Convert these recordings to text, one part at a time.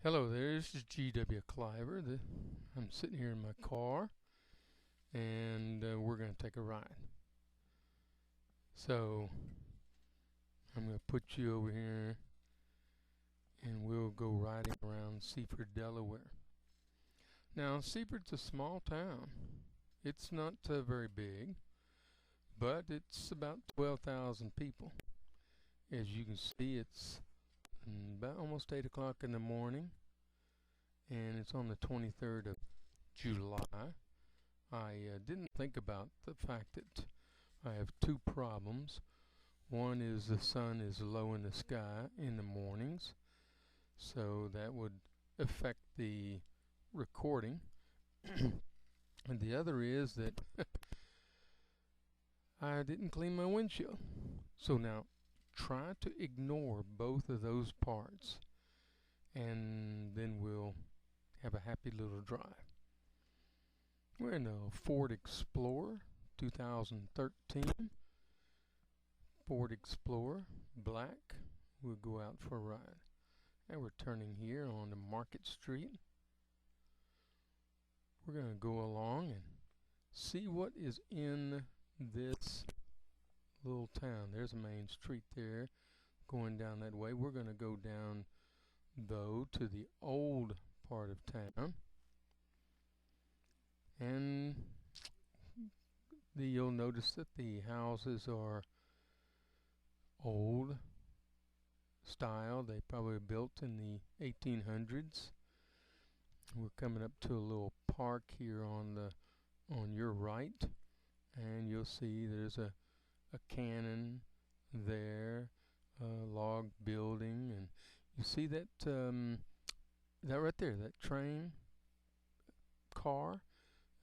Hello there, this is GW Cliver. I'm sitting here in my car and we're going to take a ride. So I'm going to put you over here and we'll go riding around Seaford, Delaware. Now, Seaford's a small town. It's not very big, but it's about 12,000 people. As you can see, it's about almost 8 o'clock in the morning, and it's on the 23rd of July. I didn't think about the fact that I have two problems. One is the sun is low in the sky in the mornings, so that would affect the recording. And the other is that I didn't clean my windshield. So now try to ignore both of those parts, and then we'll have a happy little drive. We're in a Ford Explorer 2013. Ford Explorer, black. We'll go out for a ride. And we're turning here on the Market Street. We're going to go along and see what is in this little town. There's a main street there going down that way. We're going to go down, though, to the old part of town. And you'll notice that the houses are old style. They probably built in the 1800s. We're coming up to a little park here on your right, and you'll see there's a cannon there, a log building, and you see that that right there, that train car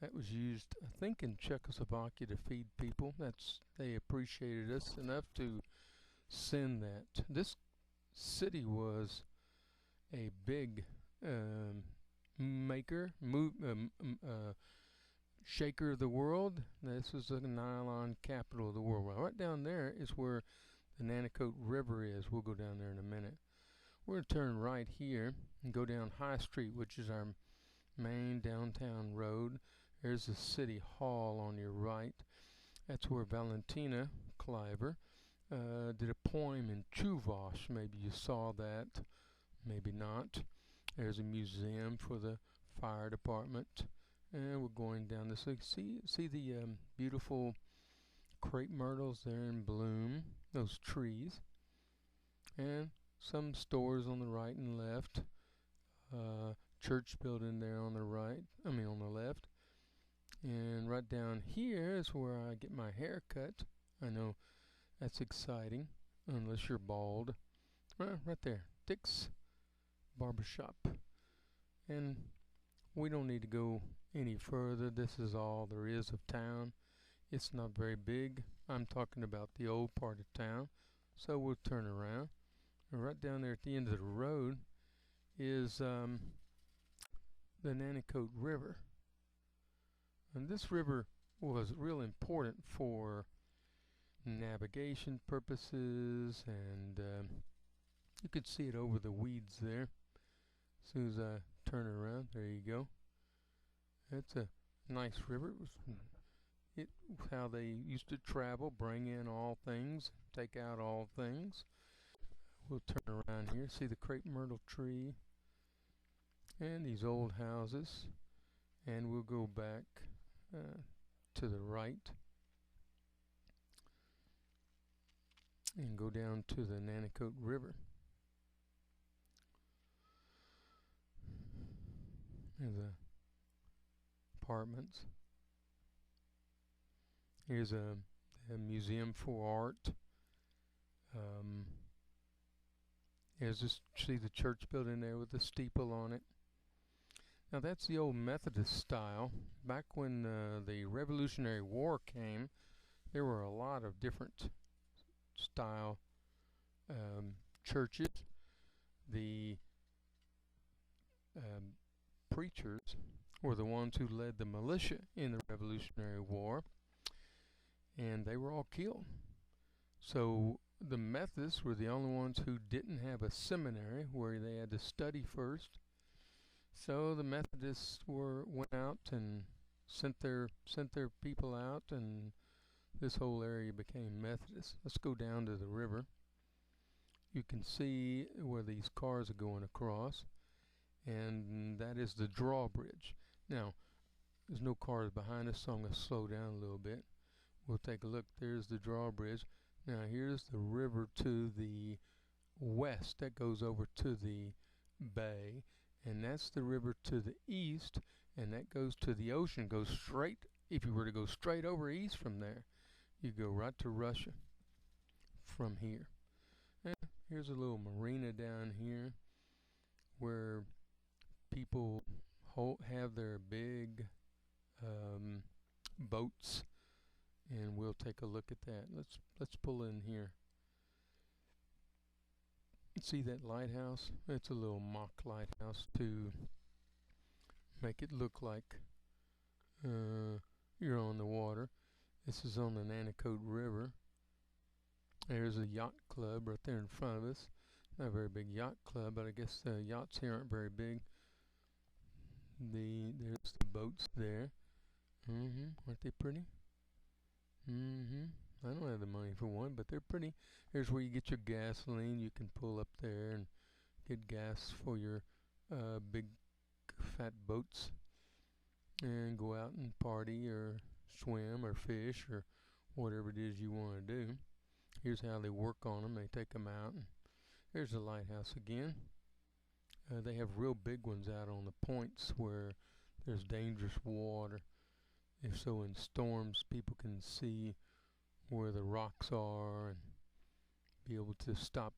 that was used, I think, in Czechoslovakia to feed people. They appreciated us enough to send that. This city was a big shaker of the world. This was the nylon capital of the world. Well, right down there is where the Nanticoke River is. We'll go down there in a minute. We're going to turn right here and go down High Street, which is our main downtown road. There's the City Hall on your right. That's where Valentina Cliver did a poem in Chuvash. Maybe you saw that, maybe not. There's a museum for the fire department. And we're going down this way. See the beautiful crepe myrtles there in bloom, those trees. And some stores on the right and left. Church building there on the right, on the left. And right down here is where I get my hair cut. I know that's exciting, unless you're bald. Right there, Dick's Barbershop. And we don't need to go any further. This is all there is of town. It's not very big. I'm talking about the old part of town. So we'll turn around. And right down there at the end of the road is the Nanticoke River. And this river was real important for navigation purposes, and you could see it over the weeds there. As soon as I turn around, there you go. That's a nice river. It was how they used to travel, bring in all things, take out all things. We'll turn around here, see the crepe myrtle tree and these old houses, and we'll go back to the right and go down to the Nanticoke River. There's the apartments. Here's a museum for art. There's just see the church building there with the steeple on it. Now that's the old Methodist style. Back when the Revolutionary War came, there were a lot of different style churches. The preachers were the ones who led the militia in the Revolutionary War, and they were all killed. So the Methodists were the only ones who didn't have a seminary where they had to study first So the Methodists went out and sent their people out, and this whole area became Methodist. Let's go down to the river. You can see where these cars are going across, and that is the drawbridge. Now, there's no cars behind us, so I'm going to slow down a little bit. We'll take a look. There's the drawbridge. Now, here's the river to the west that goes over to the bay, and that's the river to the east, and that goes to the ocean. Goes straight. If you were to go straight over east from there, you go right to Russia from here. And here's a little marina down here where people have their big boats, and we'll take a look at that. Let's pull in here. See that lighthouse? It's a little mock lighthouse to make it look like you're on the water. This is on the Nanticoke River. There's a yacht club right there in front of us. Not a very big yacht club, but I guess the yachts here aren't very big. There's the boats there. Aren't they pretty? I don't have the money for one, but they're pretty. Here's where you get your gasoline. You can pull up there and get gas for your big fat boats and go out and party or swim or fish or whatever it is you want to do. Here's how they work on them. They take them out. And there's the lighthouse again. They have real big ones out on the points where there's dangerous water. If so, in storms, people can see where the rocks are and be able to stop,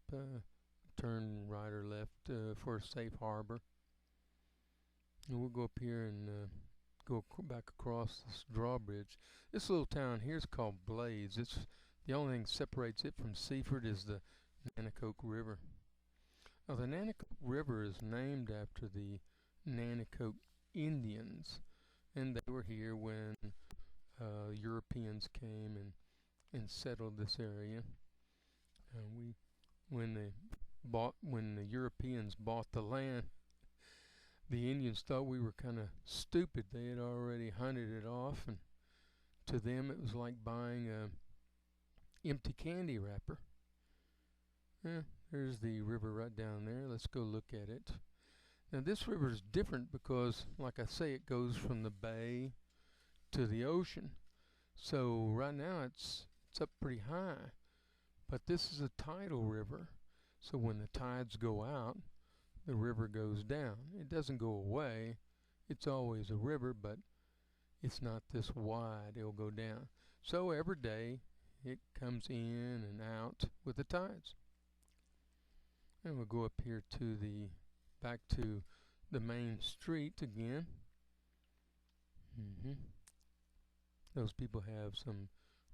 turn right or left for a safe harbor. And we'll go up here and go back across this drawbridge. This little town here is called Blaze. It's the only thing that separates it from Seaford is the Nanticoke River. Now, the Nanticoke River is named after the Nanticoke Indians, and they were here when Europeans came and settled this area. When the Europeans bought the land, the Indians thought we were kind of stupid. They had already hunted it off, and to them it was like buying a empty candy wrapper. There's the river right down there. Let's go look at it. Now this river is different because, like I say, it goes from the bay to the ocean. So right now it's up pretty high, but this is a tidal river. So when the tides go out, the river goes down. It doesn't go away. It's always a river, but it's not this wide. It'll go down. So every day it comes in and out with the tides. And we'll go up here to back to the main street again. Those people have some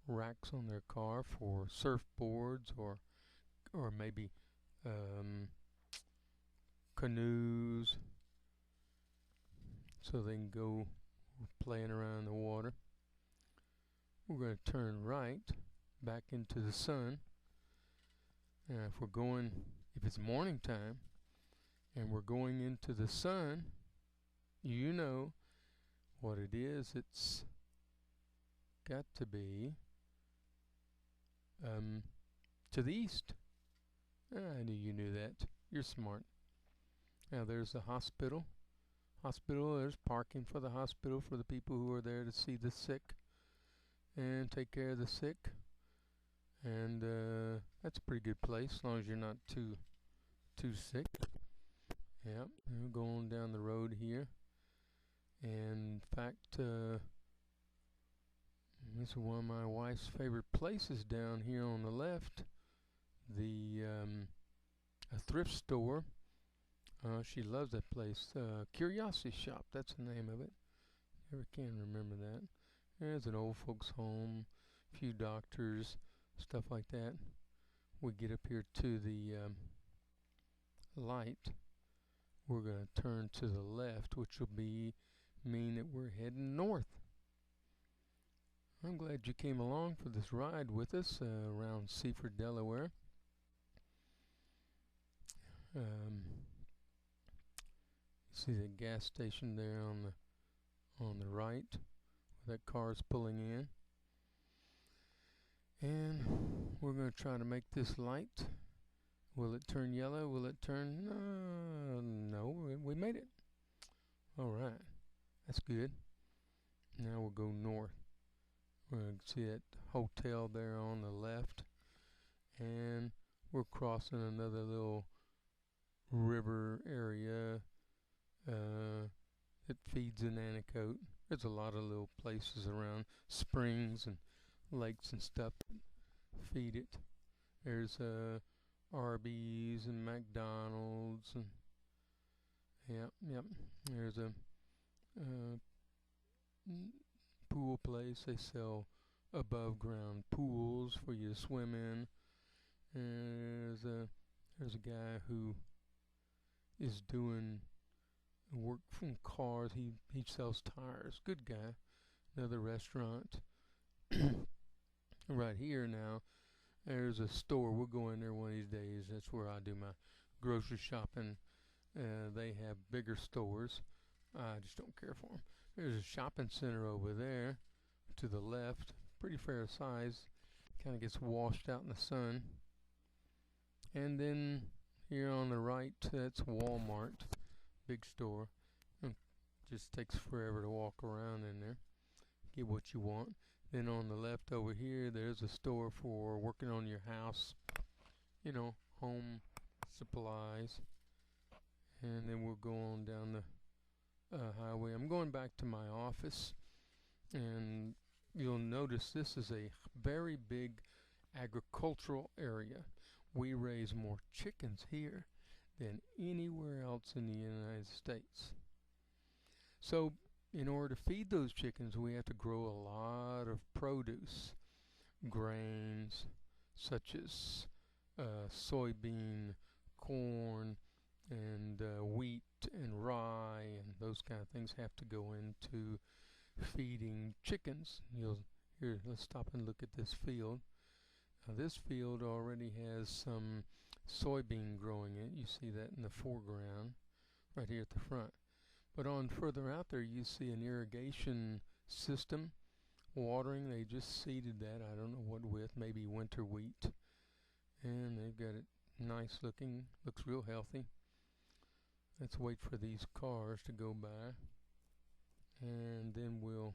racks on their car for surfboards or maybe canoes, so they can go playing around in the water. We're going to turn right back into the sun. And if it's morning time and we're going into the sun, you know what it is. It's got to be to the east. I knew you knew that. You're smart. Now there's the hospital. There's parking for the hospital for the people who are there to see the sick and take care of the sick. And that's a pretty good place as long as you're not too sick. Yep, we're going down the road here. And in fact, this is one of my wife's favorite places down here on the left. A thrift store. She loves that place. Curiosity Shop, that's the name of it. Never can remember that. There's an old folks home, a few doctors, stuff like that. We get up here to the light. We're going to turn to the left, which will mean that we're heading north. I'm glad you came along for this ride with us around Seaford, Delaware. See the gas station there on the right, where that car is pulling in. And we're going to try to make this light. Will it turn yellow? Will it turn? No, we made it. All right, that's good. Now we'll go north. We're going to see that hotel there on the left. And we're crossing another little river area that feeds in Anacote. There's a lot of little places around, springs and lakes and stuff that feed it. There's Arby's and McDonald's and yep. There's a pool place. They sell above ground pools for you to swim in. And there's a guy who is doing work from cars. He sells tires. Good guy. Another restaurant. Right here now, there's a store. We'll go in there one of these days. That's where I do my grocery shopping. They have bigger stores. I just don't care for them. There's a shopping center over there to the left. Pretty fair size. Kind of gets washed out in the sun. And then here on the right, that's Walmart. Big store. Just takes forever to walk around in there. Get what you want. Then on the left over here, there's a store for working on your house. You know, home supplies. And then we'll go on down the highway. I'm going back to my office. And you'll notice this is a very big agricultural area. We raise more chickens here than anywhere else in the United States. So in order to feed those chickens, we have to grow a lot of produce, grains such as soybean, corn, and wheat and rye, and those kind of things have to go into feeding chickens. Here, let's stop and look at this field. Now this field already has some soybean growing in it. You see that in the foreground, right here at the front. But on further out there, you see an irrigation system, watering. They just seeded that. I don't know what with, maybe winter wheat. And they've got it nice looking, looks real healthy. Let's wait for these cars to go by. And then we'll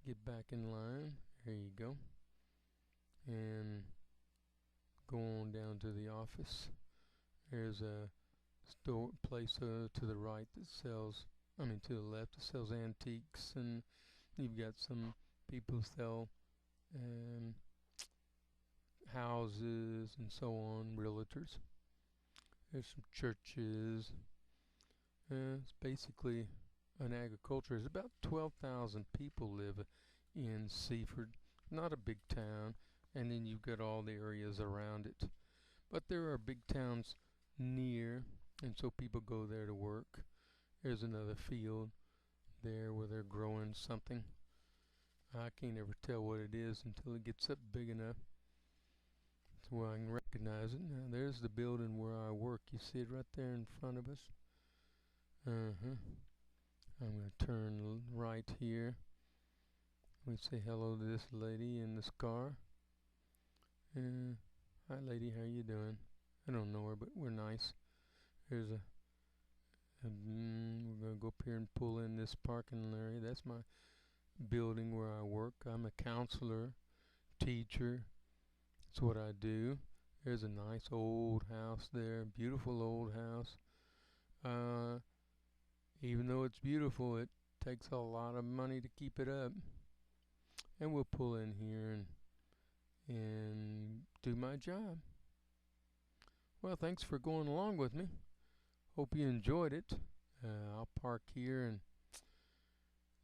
get back in line. There you go. And go on down to the office. There's a store place to the right that sells, to the left, that sells antiques, and you've got some people sell houses and so on, realtors. There's some churches. It's basically an agriculture. There's about 12,000 people live in Seaford. Not a big town. And then you've got all the areas around it. But there are big towns near, and so people go there to work. There's another field there where they're growing something. I can't ever tell what it is until it gets up big enough so I can recognize it. Now there's the building where I work. You see it right there in front of us? I'm going to turn right here. We say hello to this lady in this car. Hi lady, how you doing? I don't know her, but we're nice. There's we're going to go up here and pull in this parking area. That's my building where I work. I'm a counselor, teacher. That's what I do. There's a nice old house there, beautiful old house. Even though it's beautiful, it takes a lot of money to keep it up. And we'll pull in here and do my job. Well, thanks for going along with me. Hope you enjoyed it. I'll park here and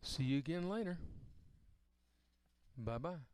see you again later. Bye-bye.